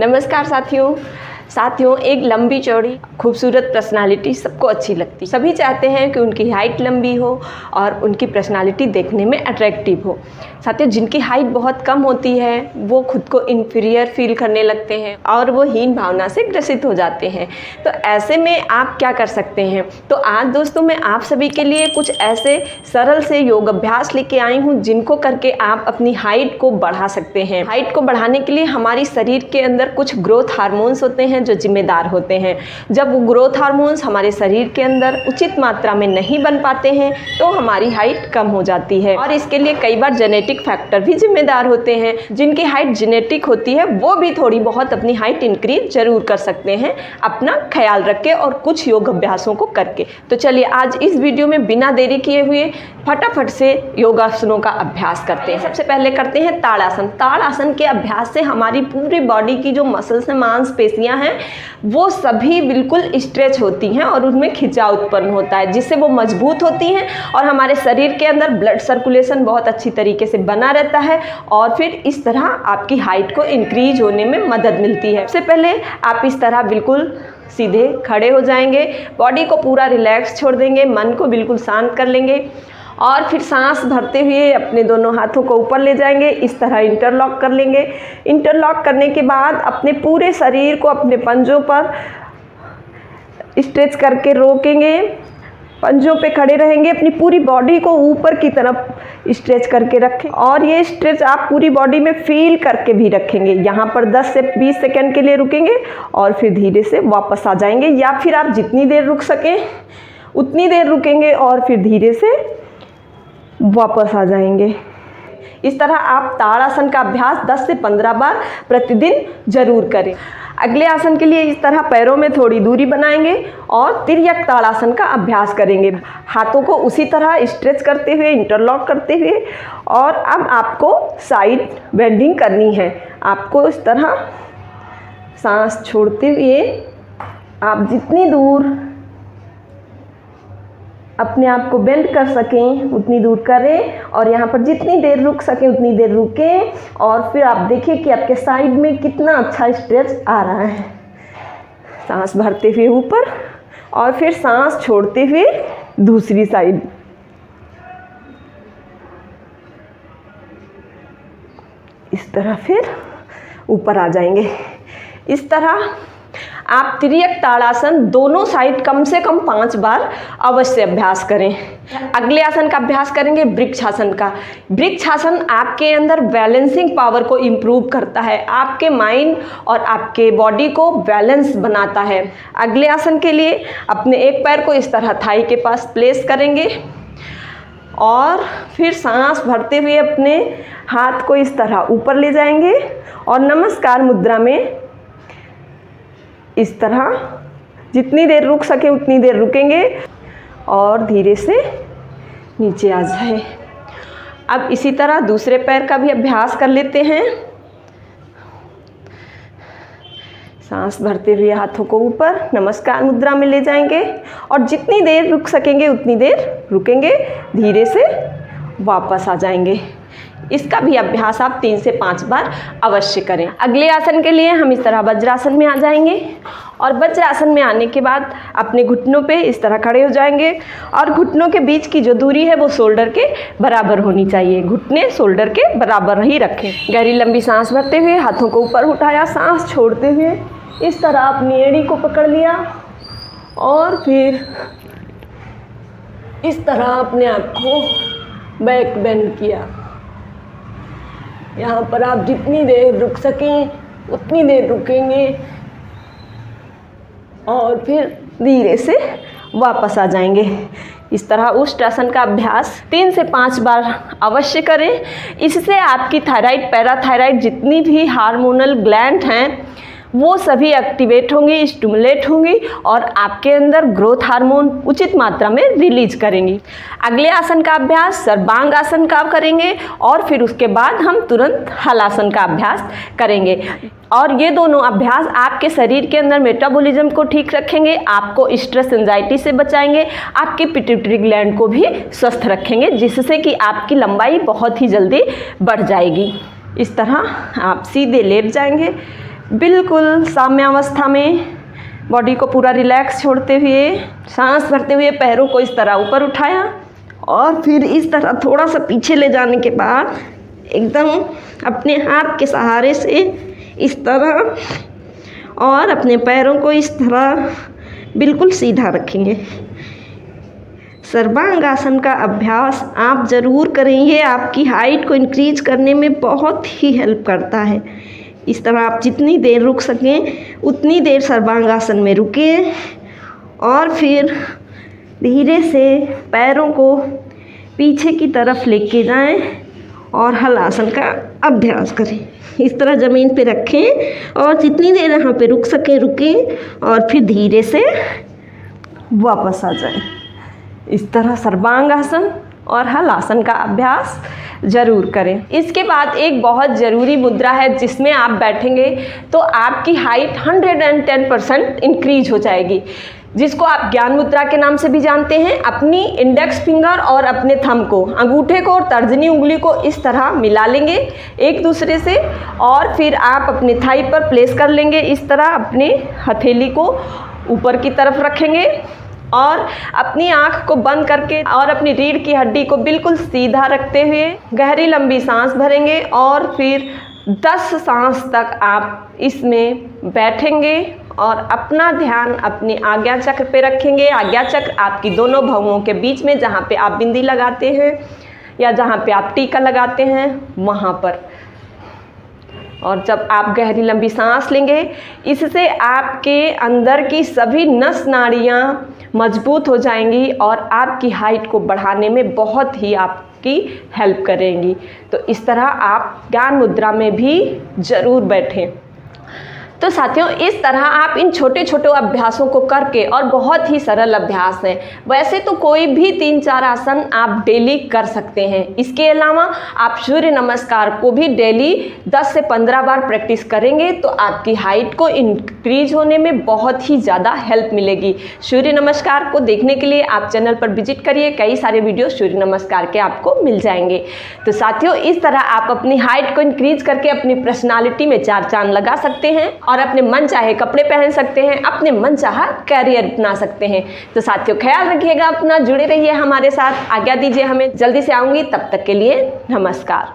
नमस्कार साथियों, एक लंबी चौड़ी खूबसूरत पर्सनालिटी सबको अच्छी लगती है। सभी चाहते हैं कि उनकी हाइट लंबी हो और उनकी पर्सनालिटी देखने में अट्रैक्टिव हो। साथियों, जिनकी हाइट बहुत कम होती है वो खुद को इन्फीरियर फील करने लगते हैं और वो हीन भावना से ग्रसित हो जाते हैं। तो ऐसे में आप क्या कर सकते हैं? तो आज दोस्तों मैं आप सभी के लिए कुछ ऐसे सरल से योग अभ्यास लेके आई हूँ जिनको करके आप अपनी हाइट को बढ़ा सकते हैं। हाइट को बढ़ाने के लिए हमारी शरीर के अंदर कुछ ग्रोथ हार्मोन्स होते हैं जो जिम्मेदार होते हैं। जब वो ग्रोथ हार्मोन्स हमारे शरीर के अंदर उचित मात्रा में नहीं बन पाते हैं तो हमारी हाइट कम हो जाती है। और इसके लिए कई बार जेनेटिक फैक्टर भी जिम्मेदार होते हैं। जिनकी हाइट जेनेटिक होती है वो भी थोड़ी बहुत अपनी हाइट इंक्रीज जरूर कर सकते हैं, अपना ख्याल रख के और कुछ योग अभ्यासों को करके। तो चलिए आज इस वीडियो में बिना देरी किए हुए फटाफट से योगासनों का अभ्यास करते हैं। सबसे पहले करते हैं ताड़ासन। ताड़ासन के अभ्यास से हमारी पूरी बॉडी की जो मसल्स हैं, मांसपेशियां हैं, वो सभी बिल्कुल स्ट्रेच होती हैं और उनमें खिंचाव उत्पन्न होता है, जिससे वो मजबूत होती हैं और हमारे शरीर के अंदर ब्लड सर्कुलेशन बहुत अच्छी तरीके से बना रहता है और फिर इस तरह आपकी हाइट को इंक्रीज होने में मदद मिलती है। सबसे पहले आप इस तरह बिल्कुल सीधे खड़े हो जाएंगे, बॉडी को पूरा रिलैक्स छोड़ देंगे, मन को बिल्कुल शांत कर लेंगे और फिर सांस भरते हुए अपने दोनों हाथों को ऊपर ले जाएंगे, इस तरह इंटरलॉक कर लेंगे। इंटरलॉक करने के बाद अपने पूरे शरीर को अपने पंजों पर स्ट्रेच करके रोकेंगे, पंजों पे खड़े रहेंगे, अपनी पूरी बॉडी को ऊपर की तरफ स्ट्रेच करके रखें और ये स्ट्रेच आप पूरी बॉडी में फील करके भी रखेंगे। यहाँ पर 10 से 20 सेकंड के लिए रुकेंगे और फिर धीरे से वापस आ जाएंगे, या फिर आप जितनी देर रुक सकें उतनी देर रुकेंगे और फिर धीरे से वापस आ जाएंगे। इस तरह आप ताड़ासन का अभ्यास 10 से 15 बार प्रतिदिन जरूर करें। अगले आसन के लिए इस तरह पैरों में थोड़ी दूरी बनाएंगे और तिर्यक ताड़ासन का अभ्यास करेंगे, हाथों को उसी तरह स्ट्रेच करते हुए, इंटरलॉक करते हुए। और अब आपको साइड बेंडिंग करनी है। आपको इस तरह सांस छोड़ते हुए आप जितनी दूर अपने आप को बेंड कर सकें उतनी दूर करें और यहाँ पर जितनी देर रुक सकें उतनी देर रुकें और फिर आप देखिए कि आपके साइड में कितना अच्छा स्ट्रेच आ रहा है। सांस भरते हुए ऊपर और फिर सांस छोड़ते हुए दूसरी साइड। इस तरह फिर ऊपर आ जाएंगे। इस तरह आप तिर्यक ताड़ासन दोनों साइड कम से कम 5 बार अवश्य अभ्यास करें। अगले आसन का अभ्यास करेंगे वृक्षासन का। वृक्षासन आपके अंदर बैलेंसिंग पावर को इम्प्रूव करता है, आपके माइंड और आपके बॉडी को बैलेंस बनाता है। अगले आसन के लिए अपने एक पैर को इस तरह थाई के पास प्लेस करेंगे और फिर सांस भरते हुए अपने हाथ को इस तरह ऊपर ले जाएंगे और नमस्कार मुद्रा में इस तरह जितनी देर रुक सके उतनी देर रुकेंगे और धीरे से नीचे आ जाए। अब इसी तरह दूसरे पैर का भी अभ्यास कर लेते हैं। सांस भरते हुए हाथों को ऊपर नमस्कार मुद्रा में ले जाएंगे और जितनी देर रुक सकेंगे उतनी देर रुकेंगे, धीरे से वापस आ जाएंगे। इसका भी अभ्यास आप 3 से 5 बार अवश्य करें। अगले आसन के लिए हम इस तरह वज्रासन में आ जाएंगे और वज्रासन में आने के बाद अपने घुटनों पे इस तरह खड़े हो जाएंगे और घुटनों के बीच की जो दूरी है वो शोल्डर के बराबर होनी चाहिए। घुटने शोल्डर के बराबर ही रखें। गहरी लंबी सांस भरते हुए हाथों को ऊपर उठाया, सांस छोड़ते हुए इस तरह अपनी एड़ी को पकड़ लिया और फिर इस तरह अपने आप को बैक बेंड किया। यहाँ पर आप जितनी देर रुक सकें उतनी देर रुकेंगे और फिर धीरे से वापस आ जाएंगे। इस तरह उष्ट्रासन का अभ्यास 3 से 5 बार अवश्य करें। इससे आपकी थायराइड, पैराथायराइड जितनी भी हार्मोनल ग्लैंड हैं वो सभी एक्टिवेट होंगी, स्टिमुलेट होंगी और आपके अंदर ग्रोथ हार्मोन उचित मात्रा में रिलीज करेंगी। अगले आसन का अभ्यास सर्वांग आसन का करेंगे और फिर उसके बाद हम तुरंत हलासन का अभ्यास करेंगे। और ये दोनों अभ्यास आपके शरीर के अंदर मेटाबॉलिज्म को ठीक रखेंगे, आपको स्ट्रेस एंजाइटी से बचाएंगे, आपकी पिट्यूटरी ग्लैंड को भी स्वस्थ रखेंगे, जिससे कि आपकी लंबाई बहुत ही जल्दी बढ़ जाएगी। इस तरह आप सीधे लेट जाएंगे, बिल्कुल साम्यावस्था में बॉडी को पूरा रिलैक्स छोड़ते हुए, सांस भरते हुए पैरों को इस तरह ऊपर उठाया और फिर इस तरह थोड़ा सा पीछे ले जाने के बाद एकदम अपने हाथ के सहारे से इस तरह और अपने पैरों को इस तरह बिल्कुल सीधा रखेंगे। सर्वांगासन का अभ्यास आप ज़रूर करेंगे, आपकी हाइट को इंक्रीज करने में बहुत ही हेल्प करता है। इस तरह आप जितनी देर रुक सकें उतनी देर सर्वांगासन में रुकें और फिर धीरे से पैरों को पीछे की तरफ लेके जाएं और हलासन का अभ्यास करें। इस तरह ज़मीन पे रखें और जितनी देर यहाँ पे रुक सकें रुकें और फिर धीरे से वापस आ जाएं। इस तरह सर्वांगासन और हलासन का अभ्यास ज़रूर करें। इसके बाद एक बहुत ज़रूरी मुद्रा है जिसमें आप बैठेंगे तो आपकी हाइट 110% इंक्रीज हो जाएगी, जिसको आप ज्ञान मुद्रा के नाम से भी जानते हैं। अपनी इंडेक्स फिंगर और अपने थंब को, अंगूठे को और तर्जनी उंगली को इस तरह मिला लेंगे एक दूसरे से और फिर आप अपने थाई पर प्लेस कर लेंगे। इस तरह अपने हथेली को ऊपर की तरफ रखेंगे और अपनी आँख को बंद करके और अपनी रीढ़ की हड्डी को बिल्कुल सीधा रखते हुए गहरी लंबी सांस भरेंगे और फिर 10 सांस तक आप इसमें बैठेंगे और अपना ध्यान अपने आज्ञा चक्र पे रखेंगे। आज्ञा चक्र आपकी दोनों भौहों के बीच में, जहाँ पे आप बिंदी लगाते हैं या जहाँ पे आप टीका लगाते हैं वहाँ पर। और जब आप गहरी लंबी सांस लेंगे, इससे आपके अंदर की सभी नस नाड़ियाँ मजबूत हो जाएंगी और आपकी हाइट को बढ़ाने में बहुत ही आपकी हेल्प करेंगी। तो इस तरह आप ज्ञान मुद्रा में भी ज़रूर बैठें। तो साथियों, इस तरह आप इन छोटे छोटे अभ्यासों को करके, और बहुत ही सरल अभ्यास हैं, वैसे तो कोई भी 3-4 आसन आप डेली कर सकते हैं। इसके अलावा आप सूर्य नमस्कार को भी डेली 10 से 15 बार प्रैक्टिस करेंगे तो आपकी हाइट को इंक्रीज होने में बहुत ही ज़्यादा हेल्प मिलेगी। सूर्य नमस्कार को देखने के लिए आप चैनल पर विजिट करिए, कई सारे वीडियो सूर्य नमस्कार के आपको मिल जाएंगे। तो साथियों, इस तरह आप अपनी हाइट को इंक्रीज करके अपनी पर्सनालिटी में 4 चांद लगा सकते हैं और अपने मन चाहे कपड़े पहन सकते हैं, अपने मन चाहा कैरियर बना सकते हैं। तो साथियों, ख्याल रखिएगा अपना, जुड़े रहिए हमारे साथ, आज्ञा दीजिए हमें, जल्दी से आऊँगी, तब तक के लिए नमस्कार।